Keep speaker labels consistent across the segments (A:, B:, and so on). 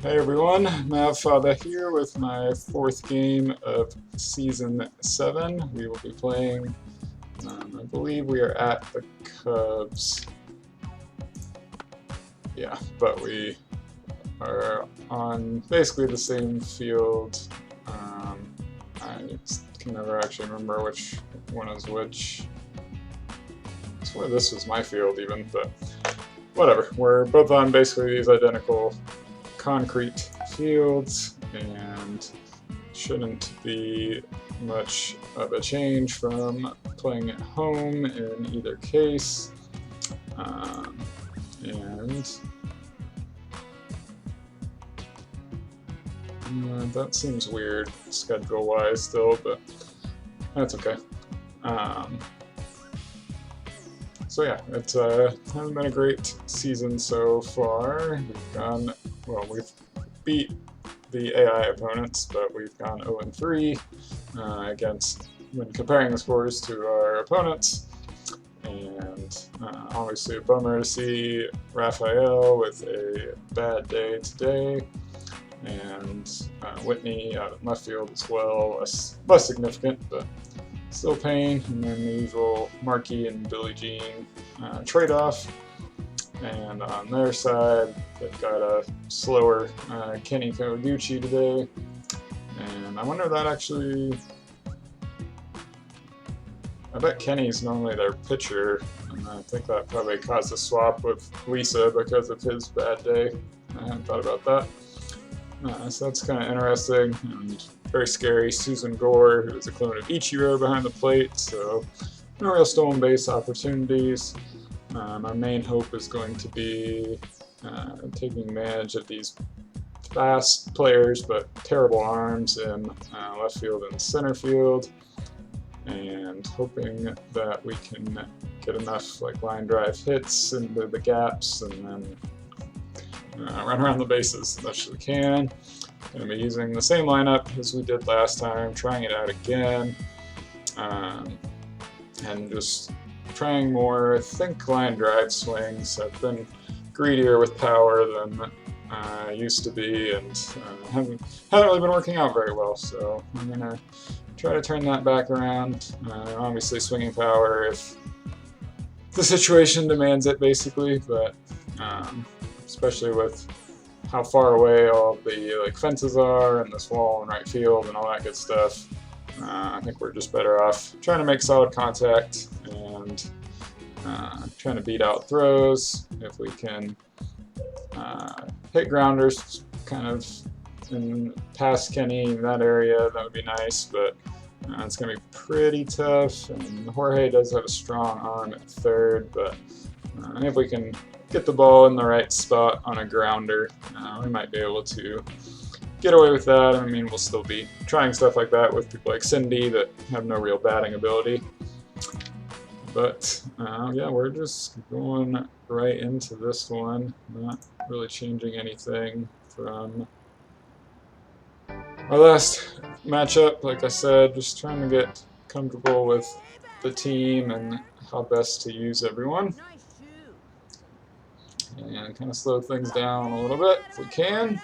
A: Hey everyone, Mavfather here with my fourth game of Season 7. We will be playing, I believe we are at the Cubs. Yeah, but we are on basically the same field. I can never actually remember which one is which. I swear this was my field even, but whatever. We're both on basically these identical concrete fields, and shouldn't be much of a change from playing at home in either case. That seems weird schedule-wise still, but that's okay. So yeah, it hasn't been a great season so far. We've beat the AI opponents, but we've gone 0-3 against when comparing the scores to our opponents. And obviously a bummer to see Raphael with a bad day today, and Whitney out of left field as well, less significant, but still pain. And then the usual Markey and Billie Jean trade-off. And on their side, they've got a slower Kenny Kawaguchi today. And I wonder if that actually... I bet Kenny's normally their pitcher, and I think that probably caused a swap with Lisa because of his bad day. I hadn't thought about that. So that's kind of interesting and very scary. Susan Gore, who is a clone of Ichiro behind the plate, so no real stolen base opportunities. Our main hope is going to be taking advantage of these fast players but terrible arms in left field and center field, and hoping that we can get enough line drive hits into the gaps and then run around the bases as much as we can. Going to be using the same lineup as we did last time, trying it out again, and just trying more think line drive swings. I've been greedier with power than I used to be, and haven't really been working out very well, so I'm going to try to turn that back around. Obviously swinging power if the situation demands it, basically, but especially with how far away all the fences are and this wall in right field and all that good stuff, I think we're just better off trying to make solid contact and trying to beat out throws. If we can hit grounders kind of in past Kenny in that area, that would be nice, but it's going to be pretty tough. And Jorge does have a strong arm at third, but if we can get the ball in the right spot on a grounder, we might be able to get away with that. I mean, we'll still be trying stuff like that with people like Cindy that have no real batting ability. But yeah, we're just going right into this one, not really changing anything from our last matchup. Like I said, just trying to get comfortable with the team and how best to use everyone. And kind of slow things down a little bit if we can.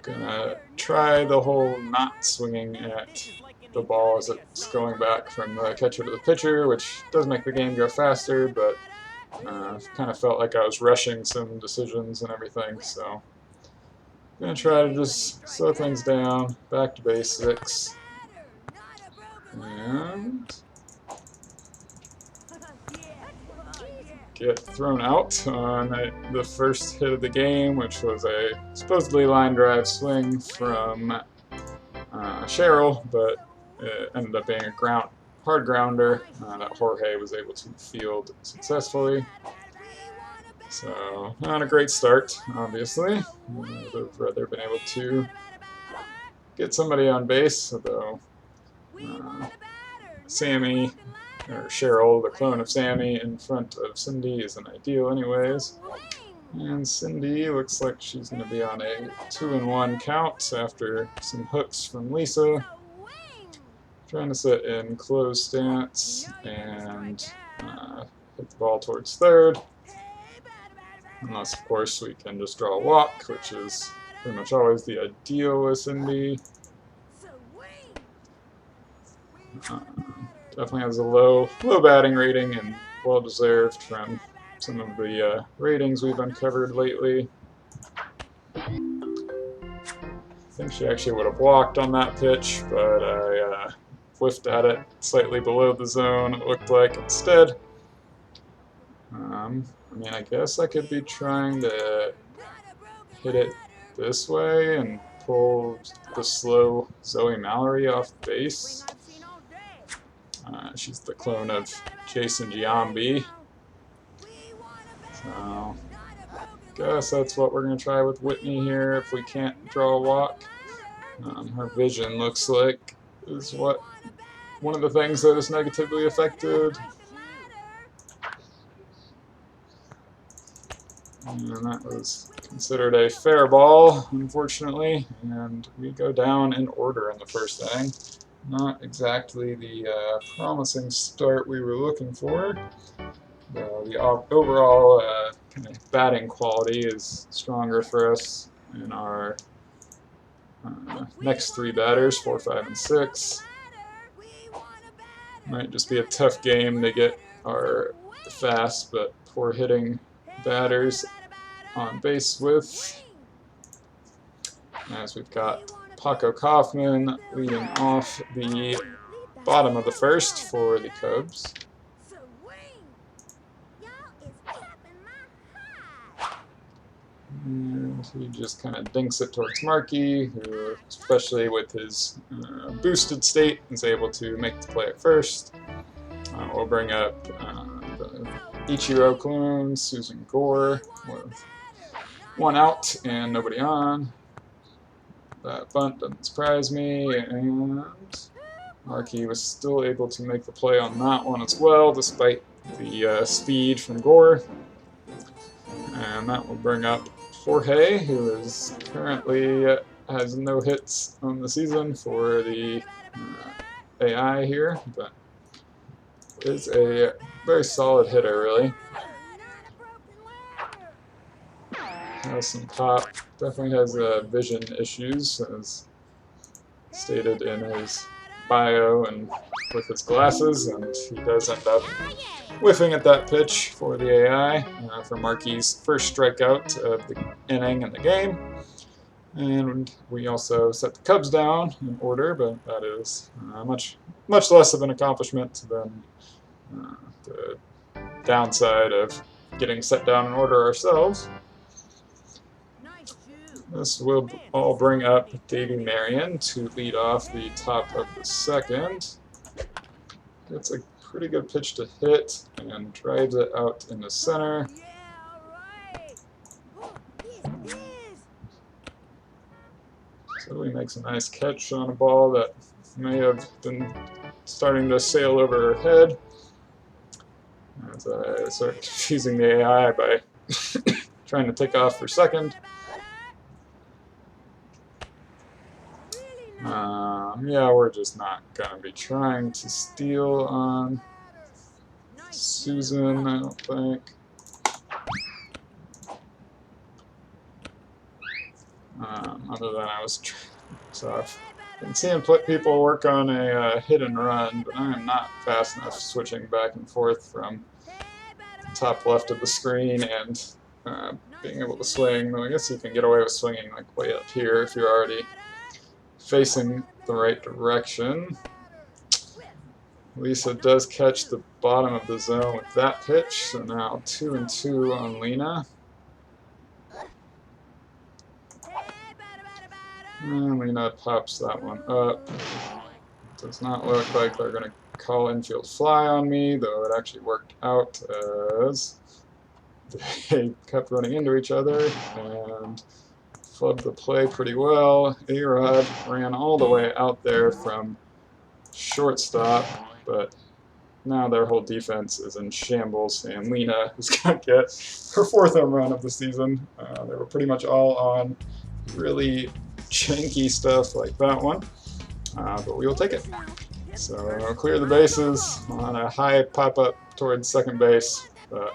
A: Gonna try the whole not swinging at the ball as it's going back from the catcher to the pitcher, which does make the game go faster, but kind of felt like I was rushing some decisions and everything, so gonna try to just slow things down, back to basics, and get thrown out on the first hit of the game, which was a supposedly line drive swing from Cheryl, but it ended up being a hard grounder that Jorge was able to field successfully. So not a great start, obviously. I would have rather been able to get somebody on base, although Sammy, or Cheryl, the clone of Sammy, in front of Cindy isn't ideal anyways. And Cindy looks like she's going to be on a 2-1 count after some hooks from Lisa. Trying to sit in closed stance and hit the ball towards third. Unless, of course, we can just draw a walk, which is pretty much always the ideal with Cindy. Definitely has a low batting rating, and well deserved from some of the ratings we've uncovered lately. I think she actually would have walked on that pitch, but I whiffed at it slightly below the zone, it looked like, instead. I mean, I guess I could be trying to hit it this way and pull the slow Zoe Mallory off base. She's the clone of Jason Giambi. So, guess that's what we're going to try with Whitney here if we can't draw a walk. Her vision looks like is one of the things that is negatively affected. And that was considered a fair ball, unfortunately, and we go down in order in the first inning. Not exactly the promising start we were looking for. The overall kind of batting quality is stronger for us in our next three batters, 4, 5, and 6. Might just be a tough game to get our fast but poor hitting batters on base with, as we've got Paco Kaufman leading off the bottom of the first for the Cubs. And he just kind of dinks it towards Markey, who, especially with his boosted state, is able to make the play at first. We'll bring up the Ichiro clone, Susan Gore, with one out and nobody on. That bunt doesn't surprise me, and Markey was still able to make the play on that one as well, despite the speed from Gore. And that will bring up Jorge, who is currently has no hits on the season for the AI here, but is a very solid hitter, really. Has some pop, definitely has vision issues, as stated in his bio and with his glasses, and he does end up whiffing at that pitch for the AI for Markey's first strikeout of the inning in the game. And we also set the Cubs down in order, but that is much less of an accomplishment than the downside of getting set down in order ourselves. This will all bring up Davey Marion to lead off the top of the second. It's a pretty good pitch to hit and drives it out in the center. So he makes a nice catch on a ball that may have been starting to sail over her head. As I start confusing the AI by trying to take off for second. Yeah, we're just not going to be trying to steal on Susan, I don't think. Other than so I've been seeing people work on a hit and run, but I am not fast enough switching back and forth from the top left of the screen and being able to swing. Though I guess you can get away with swinging like way up here if you're already facing the right direction. Lisa does catch the bottom of the zone with that pitch, so now 2-2 on Lena. And Lena pops that one up. Does not look like they're going to call infield fly on me, though it actually worked out as they kept running into each other and flubbed the play pretty well. A-Rod ran all the way out there from shortstop, but now their whole defense is in shambles, and Lena is going to get her 4th home run of the season. They were pretty much all on really janky stuff like that one, but we will take it. So clear the bases on a high pop-up towards second base, but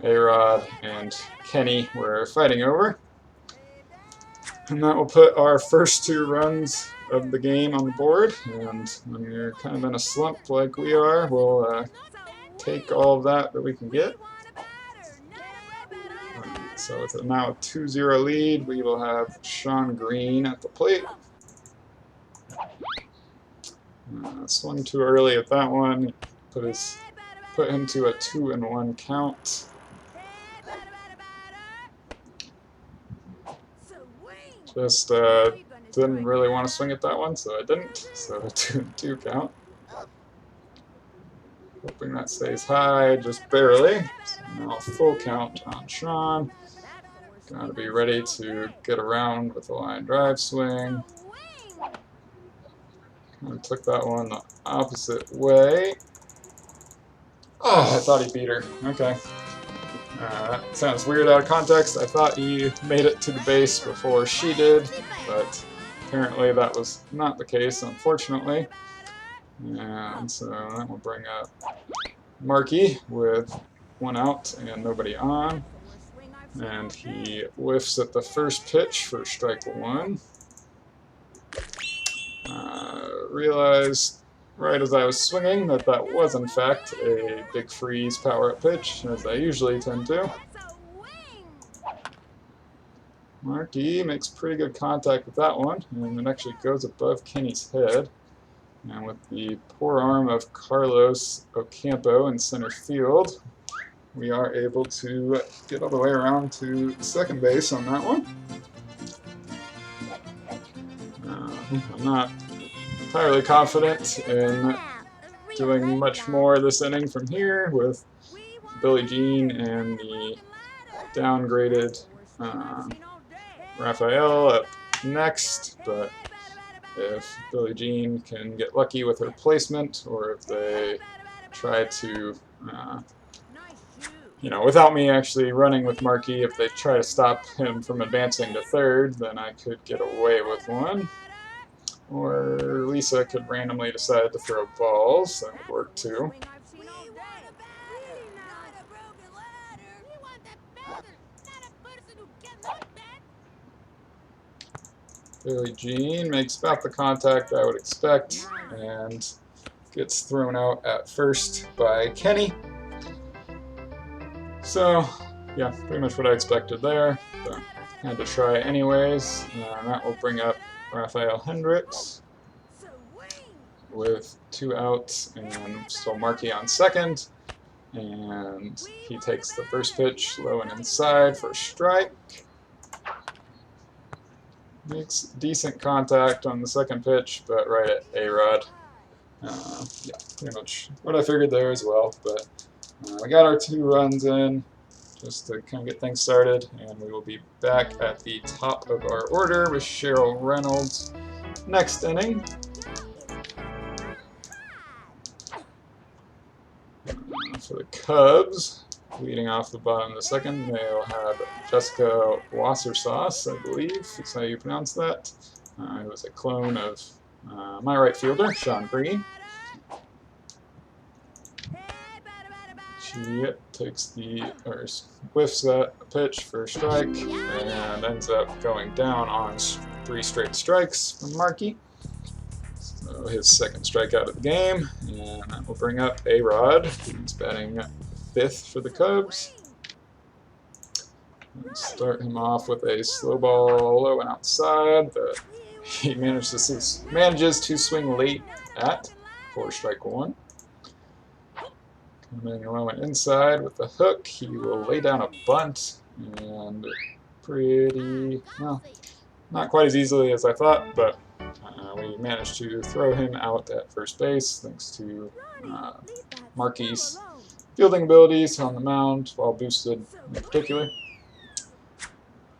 A: A-Rod and Kenny were fighting over. And that will put our first 2 runs of the game on the board. And when you're kind of in a slump like we are, we'll take all of that we can get. So with now a 2-0 lead, we will have Sean Green at the plate. Swung too early at that one. Put him to a 2-1 count. Just didn't really want to swing at that one, so I didn't. So a 2-2 count. Hoping that stays high, just barely. So now full count on Sean. Gotta be ready to get around with a line drive swing. Kind of took that one the opposite way. Oh, I thought he beat her. Okay. That sounds weird out of context. I thought he made it to the base before she did, but apparently that was not the case, unfortunately. And so that will bring up Marky with 1 out and nobody on. And he whiffs at the first pitch for strike 1. Realized right as I was swinging that that was in fact a big freeze power-up pitch, as I usually tend to. Marky makes pretty good contact with that one, and it actually goes above Kenny's head. And with the poor arm of Carlos Ocampo in center field, we are able to get all the way around to second base on that one. I'm not entirely confident in doing much more this inning from here with Billie Jean and the downgraded Rafael up next, but if Billie Jean can get lucky with her placement, or if they try to, without me actually running with Marky, if they try to stop him from advancing to third, then I could get away with one. Or Lisa could randomly decide to throw balls. That would work too. Billie Jean makes about the contact I would expect and gets thrown out at first by Kenny. So, yeah, pretty much what I expected there. But had to try anyways. That will bring up Rafael Hendricks with 2 outs and still Marky on second. And he takes the first pitch low and inside for a strike. Makes decent contact on the second pitch, but right at A-Rod. Yeah, pretty much what I figured there as well. But we got our 2 runs in just to kind of get things started, and we will be back at the top of our order with Cheryl Reynolds next inning. For the Cubs, leading off the bottom of the second, they'll have Jessica Wassersauce, I believe is how you pronounce that. Who was a clone of my right fielder, Sean Green. She whiffs that pitch for a strike and ends up going down on 3 straight strikes from Marky. So his second strikeout of the game, and that will bring up A-Rod, who's batting 5th for the Cubs. Let's start him off with a slow ball low and outside that he manages to swing late at for strike 1. Coming low and inside with the hook, he will lay down a bunt, and not quite as easily as I thought, but we managed to throw him out at first base thanks to Marky's fielding abilities on the mound, while boosted in particular.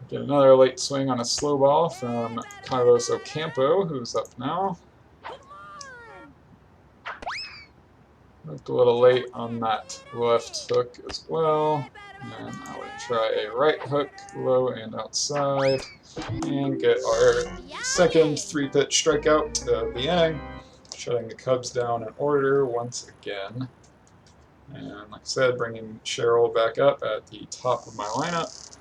A: Get another late swing on a slow ball from Carlos Ocampo, who's up now. Looked a little late on that left hook as well. And I would try a right hook, low and outside, and get our second 3-pitch strikeout of the inning, shutting the Cubs down in order once again. And like I said, bringing Cheryl back up at the top of my lineup.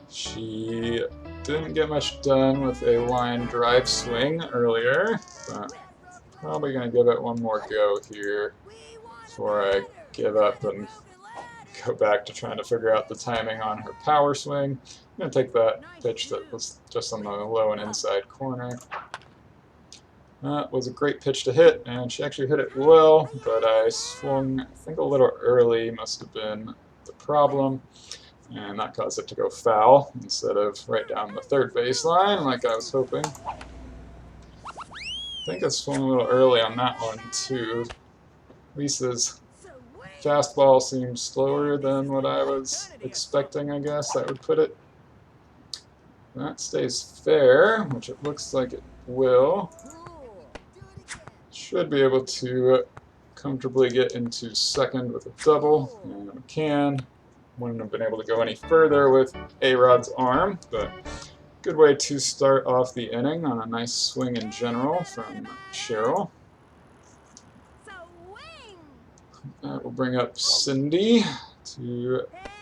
A: She didn't get much done with a line drive swing earlier, but probably going to give it one more go here before I give up and go back to trying to figure out the timing on her power swing. I'm going to take that pitch that was just on the low and inside corner. That was a great pitch to hit, and she actually hit it well, but I swung, I think, a little early must have been the problem, and that caused it to go foul instead of right down the third baseline like I was hoping. I think I swung a little early on that one, too. Lisa's fastball seemed slower than what I was expecting, I guess I would put it. That stays fair, which it looks like it will. Should be able to comfortably get into second with a double, and we can. Wouldn't have been able to go any further with A-Rod's arm, but good way to start off the inning on a nice swing in general from Cheryl. We'll bring up Cindy to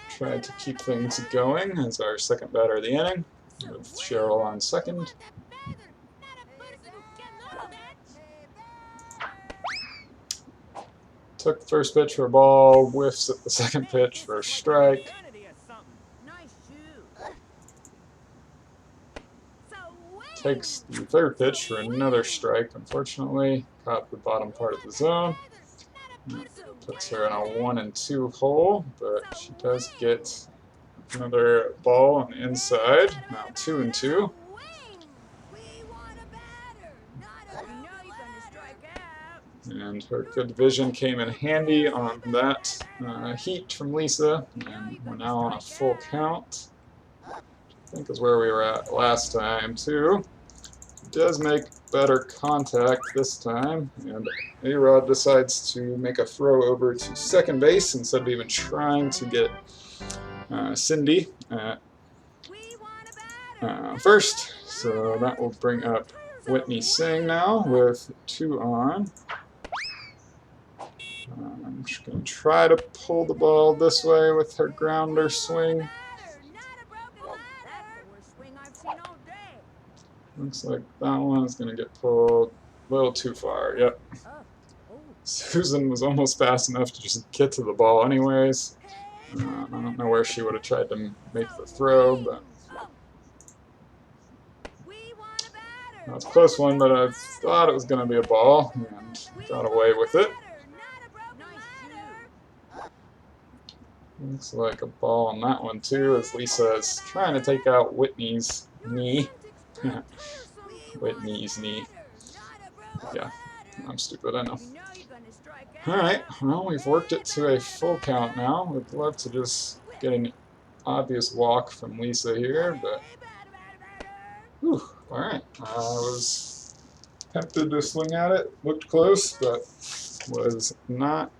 A: try to keep things going as our second batter of the inning, with Cheryl on second. Took first pitch for a ball, whiffs at the second pitch for a strike. Takes the third pitch for another strike, unfortunately. Caught the bottom part of the zone. Puts her in a 1-2 hole, but she does get another ball on the inside. Now 2-2. And her good vision came in handy on that heat from Lisa, and we're now on a full count. I think is where we were at last time, too. Does make better contact this time, and A-Rod decides to make a throw over to second base instead of even trying to get Cindy at first. So that will bring up Whitney Singh now with 2 on. I'm just going to try to pull the ball this way with her grounder swing. Looks like that one is going to get pulled a little too far. Yep. Susan was almost fast enough to just get to the ball anyways. I don't know where she would have tried to make the throw, but that's a close one, but I thought it was going to be a ball and got away with it. Looks like a ball on that one too, as Lisa is trying to take out Whitney's knee. Whitney's knee. Yeah, I'm stupid, I know. Alright, well, we've worked it to a full count now. We'd love to just get an obvious walk from Lisa here, but... Whew, alright. I was tempted to swing at it. Looked close, but was not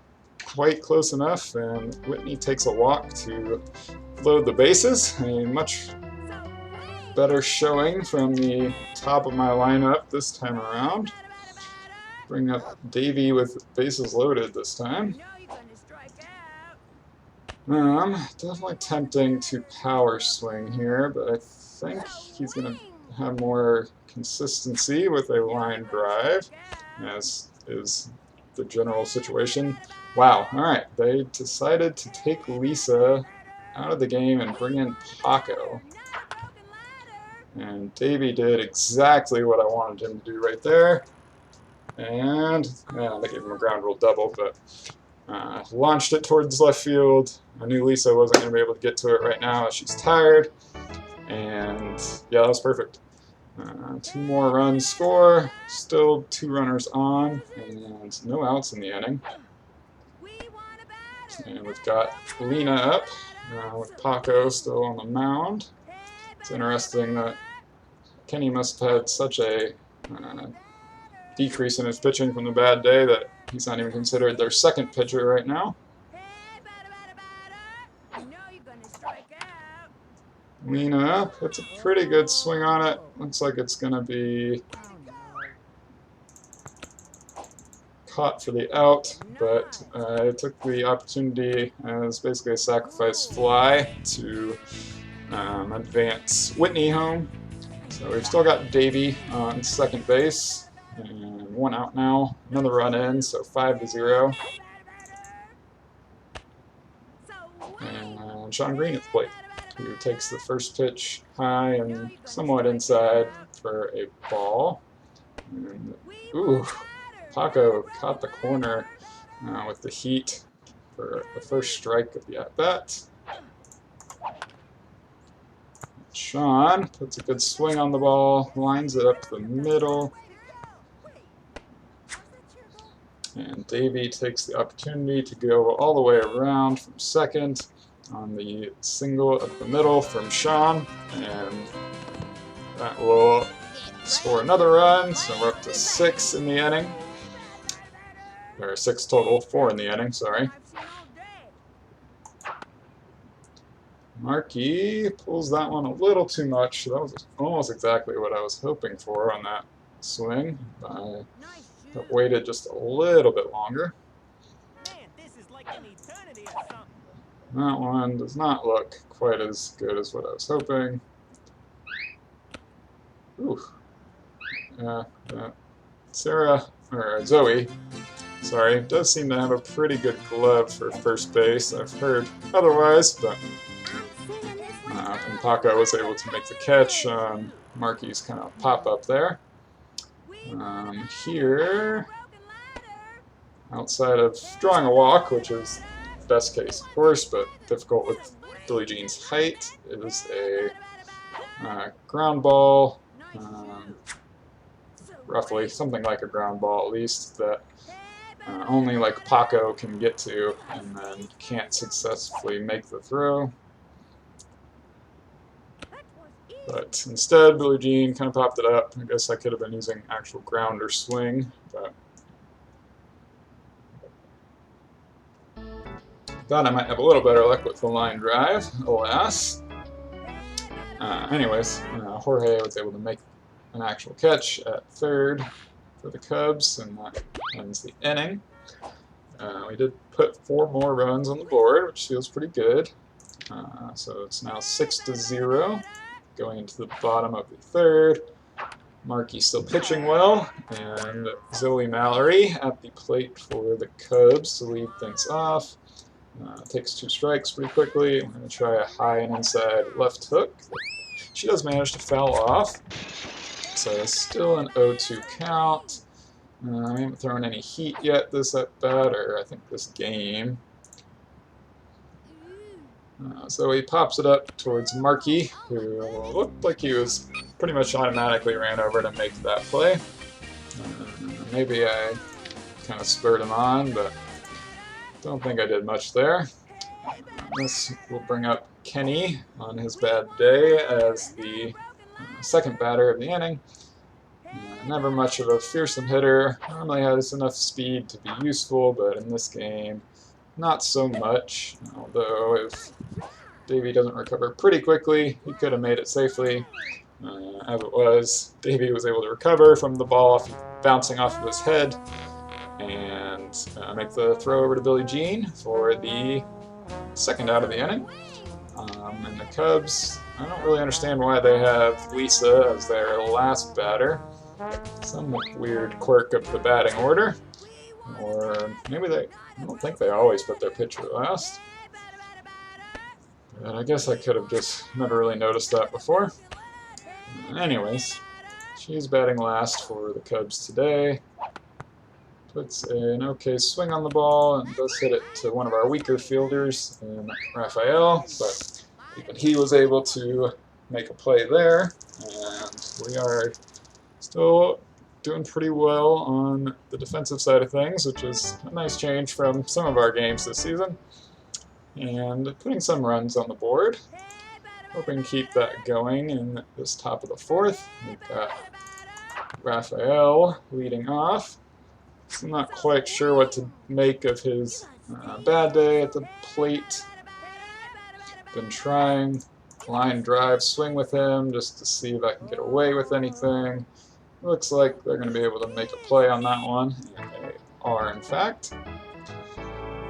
A: quite close enough, and Whitney takes a walk to load the bases. A much better showing from the top of my lineup this time around. Bring up Davey with bases loaded this time. Definitely tempting to power swing here, but I think he's going to have more consistency with a line drive, as is the general situation. Wow, alright, they decided to take Lisa out of the game and bring in Paco. And Davey did exactly what I wanted him to do right there. And, yeah, they gave him a ground rule double, but launched it towards left field. I knew Lisa wasn't going to be able to get to it right now as she's tired. And, yeah, that was perfect. 2 more runs score, still 2 runners on, and no outs in the inning. And we've got Lena up, with Paco still on the mound. It's interesting that Kenny must have had such a decrease in his pitching from the bad day that he's not even considered their second pitcher right now. Lena puts a pretty good swing on it. Looks like it's going to be caught for the out, but I took the opportunity as basically a sacrifice fly to advance Whitney home. So we've still got Davey on second base, and one out now. Another run in, so 5-0. And Sean Green at the plate, who takes the first pitch high and somewhat inside for a ball. And, ooh, Paco caught the corner with the heat for the first strike of the at-bat. Sean puts a good swing on the ball, lines it up the middle. And Davey takes the opportunity to go all the way around from second on the single up the middle from Sean. And that will score another run, so we're up to 6 in the inning. Or 6 total, 4 in the inning, sorry. Markey pulls that one a little too much. That was almost exactly what I was hoping for on that swing. I waited just a little bit longer. That one does not look quite as good as what I was hoping. Ooh. Zoe, sorry, does seem to have a pretty good glove for first base. I've heard otherwise, but and Paco was able to make the catch on Markey's kind of pop-up there. Here, outside of drawing a walk, which is best case, of course, but difficult with Billie Jean's height, it is a ground ball, roughly, something like a ground ball at least, that only like Paco can get to and then can't successfully make the throw. But instead, Billie Jean kind of popped it up. I guess I could have been using actual ground or swing, but thought I might have a little better luck with the line drive, alas. Anyways, Jorge was able to make an actual catch at third for the Cubs, and that ends the inning. We did put 4 more runs on the board, which feels pretty good. So it's now 6-0. Going into the bottom of the third. Markey still pitching well, and Zoe Mallory at the plate for the Cubs to lead things off. Takes 2 strikes pretty quickly. I'm going to try a high and inside left hook. She does manage to foul off, so it's still an 0-2 count. I haven't thrown any heat yet this at-bat, or I think this game. So he pops it up towards Markey, who looked like he was pretty much automatically ran over to make that play. Maybe I kind of spurred him on, but don't think I did much there. This will bring up Kenny on his bad day as the second batter of the inning. Never much of a fearsome hitter. Normally has enough speed to be useful, but in this game, not so much. Although if Davey doesn't recover pretty quickly, he could have made it safely. As it was, Davey was able to recover from the ball bouncing off of his head and make the throw over to Billie Jean for the second out of the inning. And the Cubs, I don't really understand why they have Lisa as their last batter. Some weird quirk of the batting order. Or maybe I don't think they always put their pitcher last. But I guess I could have just never really noticed that before. Anyways, she's batting last for the Cubs today. Puts an okay swing on the ball and does hit it to one of our weaker fielders in Raphael, but even he was able to make a play there, and we are still doing pretty well on the defensive side of things, which is a nice change from some of our games this season, and putting some runs on the board. Hoping to keep that going in this top of the fourth. We've got Raphael leading off. I'm not quite sure what to make of his bad day at the plate. Been trying line drive swing with him just to see if I can get away with anything. Looks like they're going to be able to make a play on that one, and they are, in fact.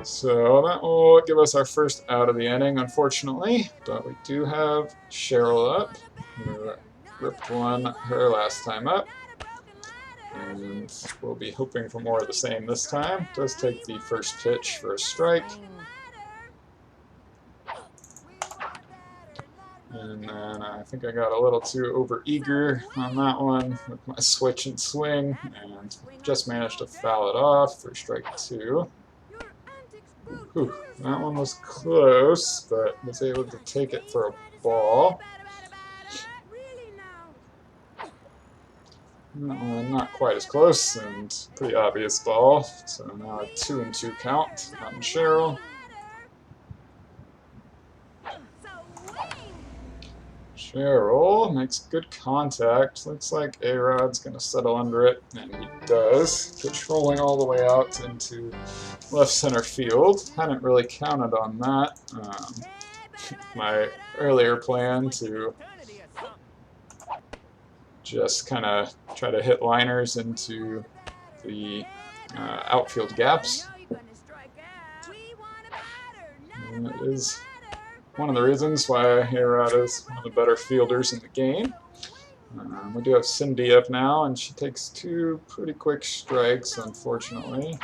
A: So that will give us our first out of the inning, unfortunately. But we do have Cheryl up, who ripped one her last time up. And we'll be hoping for more of the same this time. Does take the first pitch for a strike. And then I think I got a little too over-eager on that one with my switch and swing, and just managed to foul it off for strike 2. Whew, that one was close, but was able to take it for a ball. That one not quite as close, and pretty obvious ball. So now a 2-2 count on Cheryl. Cheryl makes good contact. Looks like A-Rod's going to settle under it, and he does. Pitch rolling all the way out into left center field. Hadn't really counted on that. My earlier plan to just kind of try to hit liners into the outfield gaps. And it is one of the reasons why A-Rod is one of the better fielders in the game. We do have Cindy up now, and she takes 2 pretty quick strikes, unfortunately.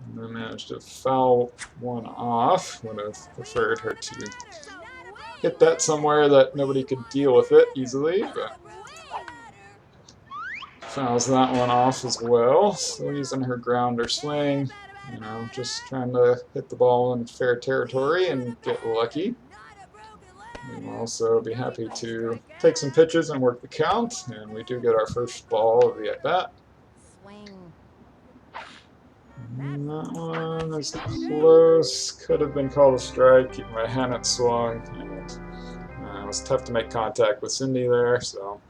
A: And I managed to foul one off. Would have preferred her to hit that somewhere that nobody could deal with it easily, but fouls that one off as well. Still using her grounder swing. You know, just trying to hit the ball in fair territory and get lucky. We'll also be happy to take some pitches and work the count, and we do get our first ball of the at-bat. And that one is close. Could have been called a strike. Keep my hand at swung, and it was tough to make contact with Cindy there, so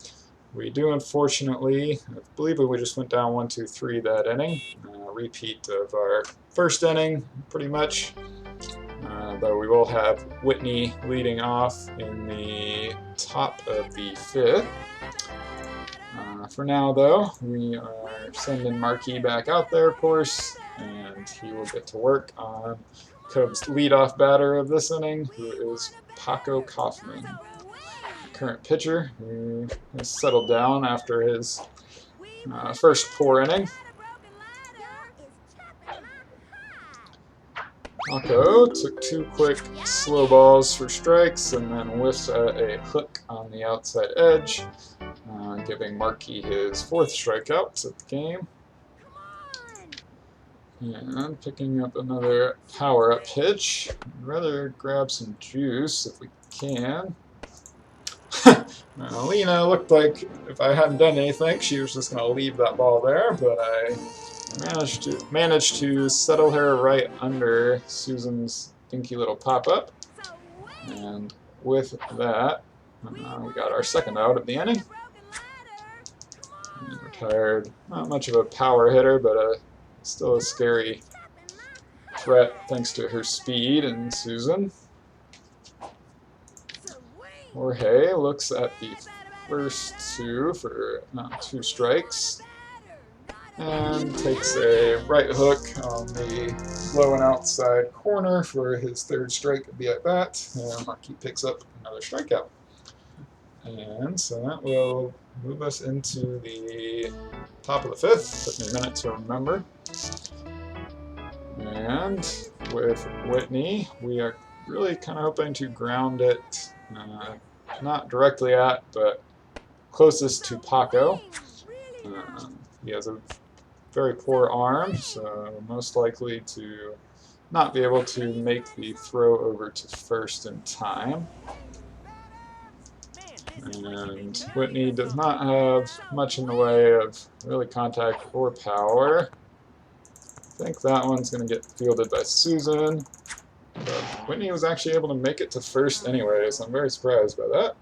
A: we do, unfortunately, I believe we just went down 1-2-3 that inning. Repeat of our first inning, pretty much. Though we will have Whitney leading off in the top of the 5th. For now, though, we are sending Marquis back out there, of course, and he will get to work on Cubs' leadoff batter of this inning, who is Paco Kaufman. Current pitcher, who has settled down after his first poor inning. Paco took 2 quick slow balls for strikes and then whiffs at a hook on the outside edge, giving Markey his 4th strikeout of the game. And picking up another power-up pitch. I'd rather grab some juice if we can. Lena looked like if I hadn't done anything, she was just going to leave that ball there, but I managed to settle her right under Susan's dinky little pop-up. And with that, we got our second out of the inning. And retired, not much of a power hitter, but still a scary threat thanks to her speed and Susan. Jorge looks at the first 2 for 2 strikes and takes a right hook on the low and outside corner for his 3rd strike of the at-bat, and Markey picks up another strikeout. And so that will move us into the top of the 5th. Took me a minute to remember. And with Whitney, we are really kind of hoping to ground it, not directly at, but closest to Paco. He has a very poor arm, so most likely to not be able to make the throw over to first in time. And Whitney does not have much in the way of really contact or power. I think that one's going to get fielded by Susan. But Whitney was actually able to make it to first anyway, so I'm very surprised by that.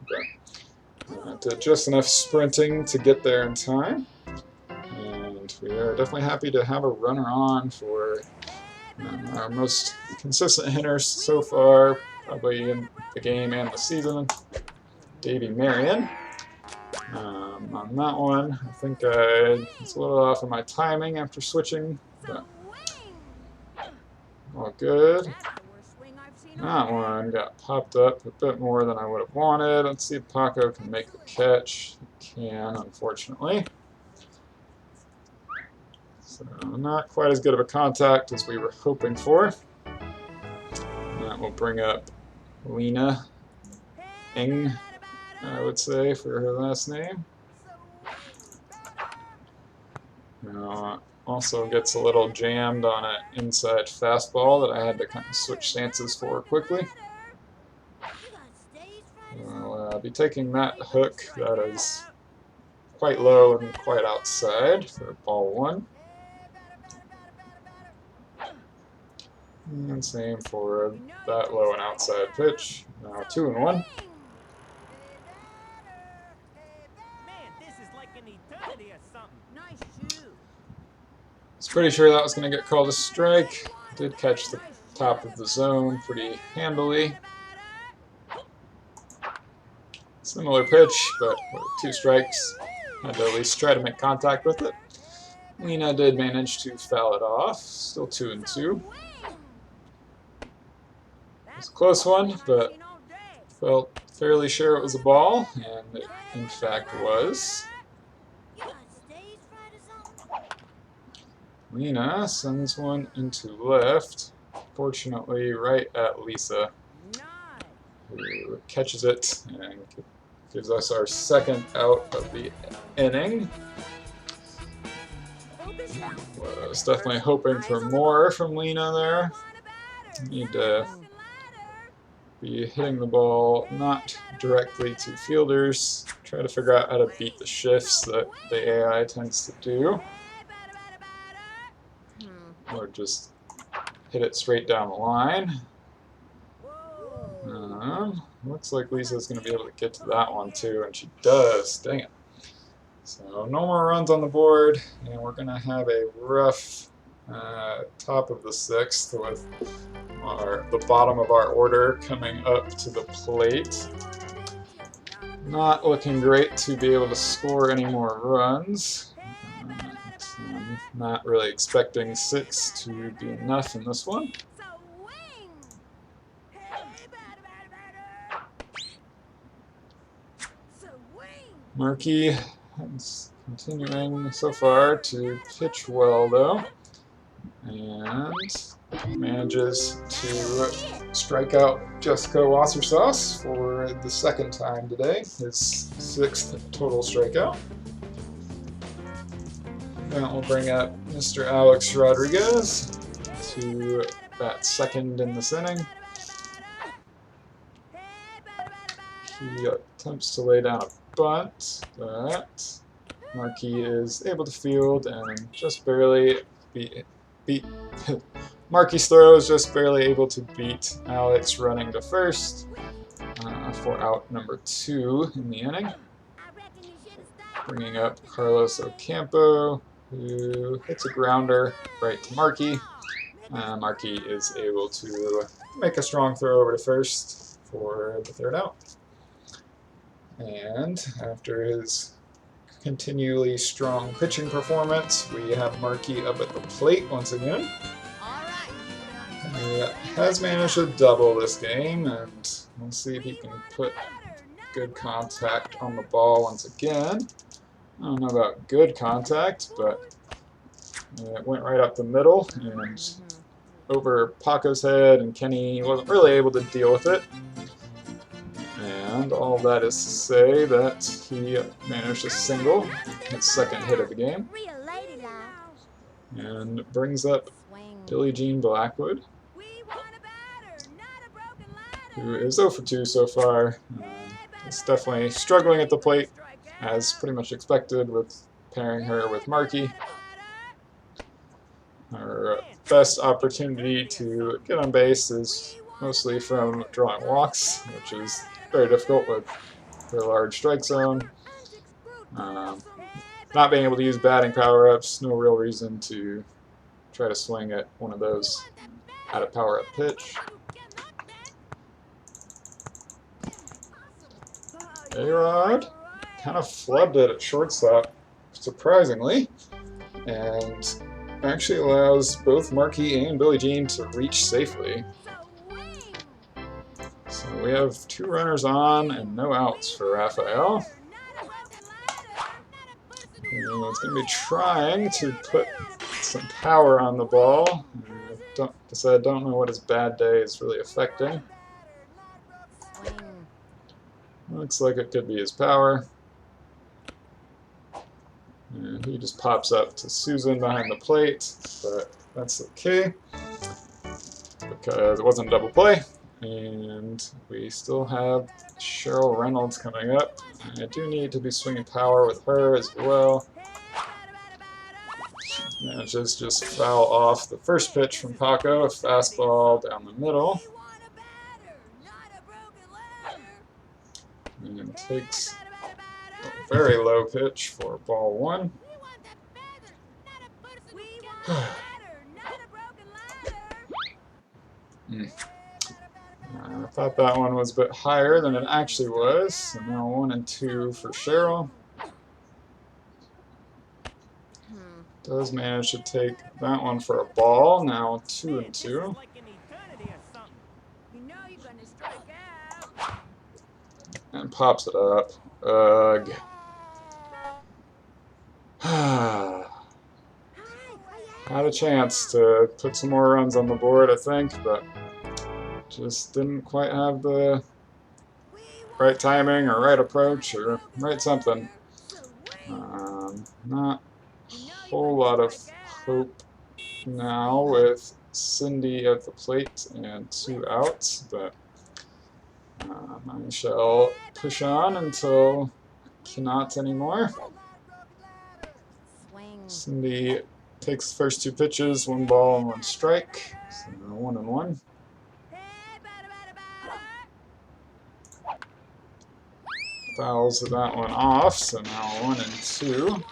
A: But did just enough sprinting to get there in time. And we are definitely happy to have a runner on for our most consistent hitter so far, probably in the game and the season, Davey Marion. On that one, I think I was a little off in my timing after switching, but all good. That one got popped up a bit more than I would have wanted. Let's see if Paco can make the catch. He can, unfortunately. So not quite as good of a contact as we were hoping for. That will bring up Lena Eng, I would say, for her last name. Also gets a little jammed on an inside fastball that I had to kind of switch stances for quickly. I'll be taking that hook that is quite low and quite outside for ball one. And same for that low and outside pitch. Now 2-1. I was pretty sure that was going to get called a strike. Did catch the top of the zone pretty handily. Similar pitch, but with 2 strikes. Had to at least try to make contact with it. Lena did manage to foul it off. Still 2-2. It was a close one, but felt fairly sure it was a ball, and it in fact was. Lena sends one into left, fortunately right at Lisa, who catches it and gives us our second out of the inning. Was definitely hoping for more from Lena there. Need to be hitting the ball not directly to fielders. Try to figure out how to beat the shifts that the AI tends to do. Or just hit it straight down the line. Looks like Lisa's going to be able to get to that one too, and she does. Dang it. So no more runs on the board, and we're going to have a rough top of the 6th with the bottom of our order coming up to the plate. Not looking great to be able to score any more runs. I'm not really expecting 6 to be enough in this one. Markey is continuing so far to pitch well, though, and manages to strike out Jessica Wassersauce for the 2nd time today, his 6th total strikeout. That will bring up Mr. Alex Rodriguez to bat 2nd in this inning. He attempts to lay down a bunt, but Markey is able to field and just barely beat Markey's throw is just barely able to beat Alex running to first for out number 2 in the inning. Bringing up Carlos Ocampo, who hits a grounder right to Markey. Markey is able to make a strong throw over to first for the 3rd out. And after his continually strong pitching performance, we have Markey up at the plate once again. He has managed to double this game, and we'll see if he can put good contact on the ball once again. I don't know about good contact, but it went right up the middle and over Paco's head, and Kenny wasn't really able to deal with it. And all that is to say that he managed a single, his 2nd hit of the game, and brings up Billie Jean Blackwood, who is 0 for 2 so far. Is definitely struggling at the plate, as pretty much expected with pairing her with Markey. Her best opportunity to get on base is mostly from drawing walks, which is very difficult with her large strike zone. Not being able to use batting power-ups, no real reason to try to swing at one of those at a power-up pitch. A-Rod kind of flubbed it at shortstop, surprisingly, and actually allows both Marky and Billie Jean to reach safely. So we have 2 runners on and no outs for Raphael. And it's going to be trying to put some power on the ball. I don't know what his bad day is really affecting. Looks like it could be his power. And he just pops up to Susan behind the plate, but that's okay because it wasn't a double play. And we still have Cheryl Reynolds coming up. I do need to be swinging power with her as well. Manages just foul off the first pitch from Paco, a fastball down the middle. And takes a very low pitch for ball 1. I thought that one was a bit higher than it actually was. So now 1 and 2 for Cheryl. Does manage to take that one for a ball. Now 2 and 2. And pops it up. Ugh. Had a chance to put some more runs on the board, I think, but just didn't quite have the right timing or right approach or right something. Not a whole lot of hope now with Cindy at the plate and 2 outs, but I shall push on until I cannot anymore. Cindy takes the first 2 pitches, 1 ball and 1 strike, so 1 and 1. Fouls that one off, so now 1 and 2.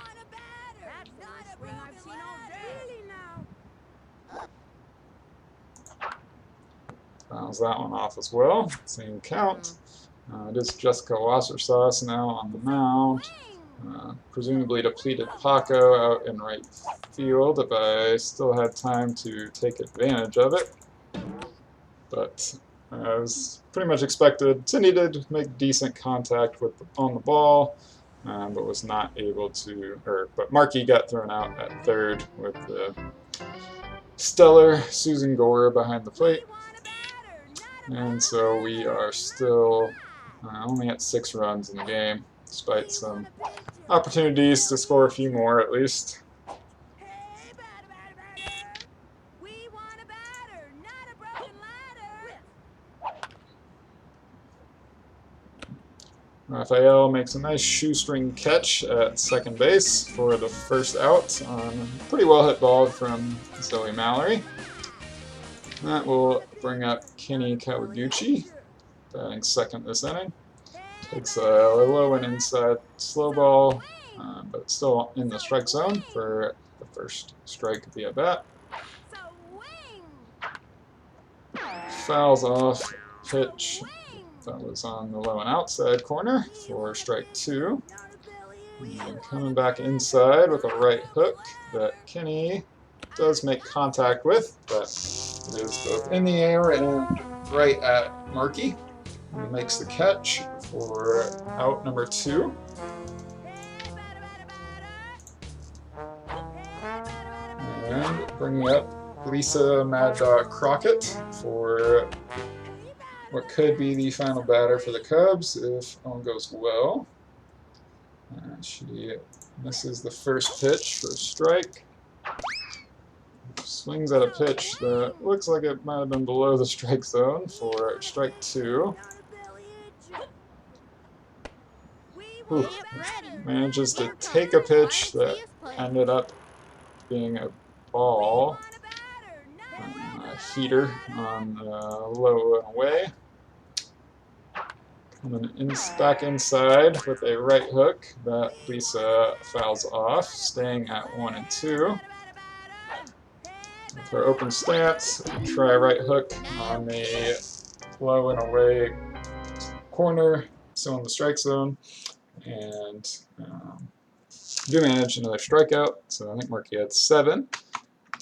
A: Fouls that one off as well. Same count. It is Jessica Wassersauce now on the mound. Presumably depleted Paco out in right field if I still had time to take advantage of it. But as pretty much expected, Cindy did make decent contact on the ball, but was not able to, but Marky got thrown out at third with the stellar Susan Gore behind the plate. And so we are still only at 6 runs in the game, despite some opportunities to score a few more at least. Raphael makes a nice shoestring catch at second base for the first out on a pretty well hit ball from Zoe Mallory. That will bring up Kenny Kawaguchi, batting second this inning. Takes a low and inside slow ball, but still in the strike zone for the first strike of the at-bat. Fouls off pitch that was on the low and outside corner for strike 2. And coming back inside with a right hook that Kenny does make contact with, but it is both in the air and right at Marky. He makes the catch for out number 2. And bringing up Lisa Mad Dog Crockett for what could be the final batter for the Cubs if all goes well. She misses the first pitch for a strike. Swings at a pitch that looks like it might have been below the strike zone for strike 2. Ooh. Manages to take a pitch that ended up being a ball. A heater on the low and away. Coming back inside with a right hook that Lisa fouls off, staying at 1 and 2. With her open stance, try right hook on the low and away corner, still in the strike zone. and do manage another strikeout. So I think Markey had 7,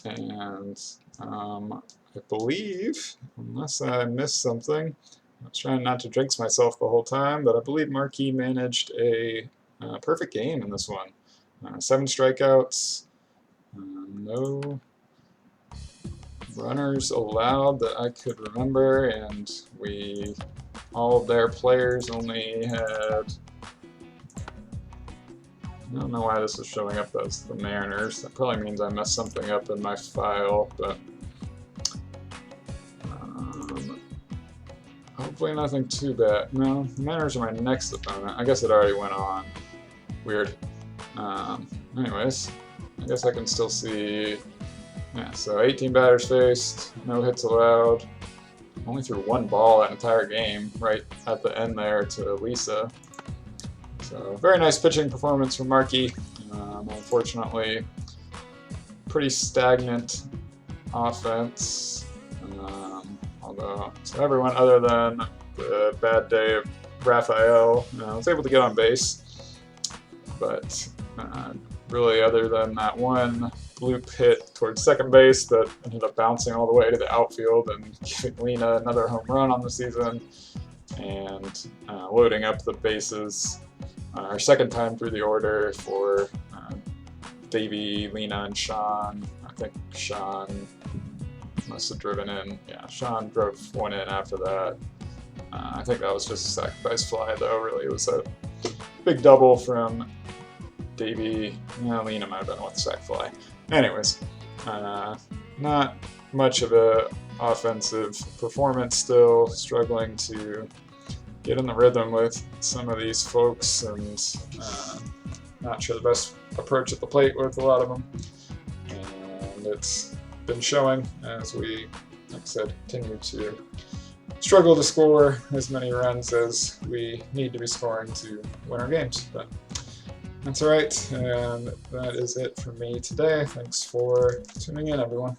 A: and I believe, unless I missed something, I was trying not to jinx myself the whole time, but I believe Markey managed a perfect game in this one. 7 strikeouts, no runners allowed that I could remember, and all of their players only had, I don't know why this is showing up as the Mariners. That probably means I messed something up in my file, but hopefully nothing too bad. No, the Mariners are my next opponent. I guess it already went on. Weird. Anyways, I guess I can still see. Yeah, so 18 batters faced, no hits allowed. Only threw 1 ball that entire game, right at the end there to Lisa. So very nice pitching performance from Markey. Unfortunately, pretty stagnant offense. So everyone other than the bad day of Raphael was able to get on base, but really other than that one bloop hit towards second base that ended up bouncing all the way to the outfield and giving Lena another home run on the season, and loading up the bases our second time through the order for Davey, Lena, and Sean. I think Sean must have driven in. Yeah, Sean drove 1 in after that. I think that was just a sacrifice fly, though. Really, it was a big double from Davey. Lena might have been with sac fly. Anyways, not much of a offensive performance still, struggling to get in the rhythm with some of these folks, and not sure the best approach at the plate with a lot of them. And it's been showing as we, like I said, continue to struggle to score as many runs as we need to be scoring to win our games. But that's alright, and that is it for me today. Thanks for tuning in, everyone.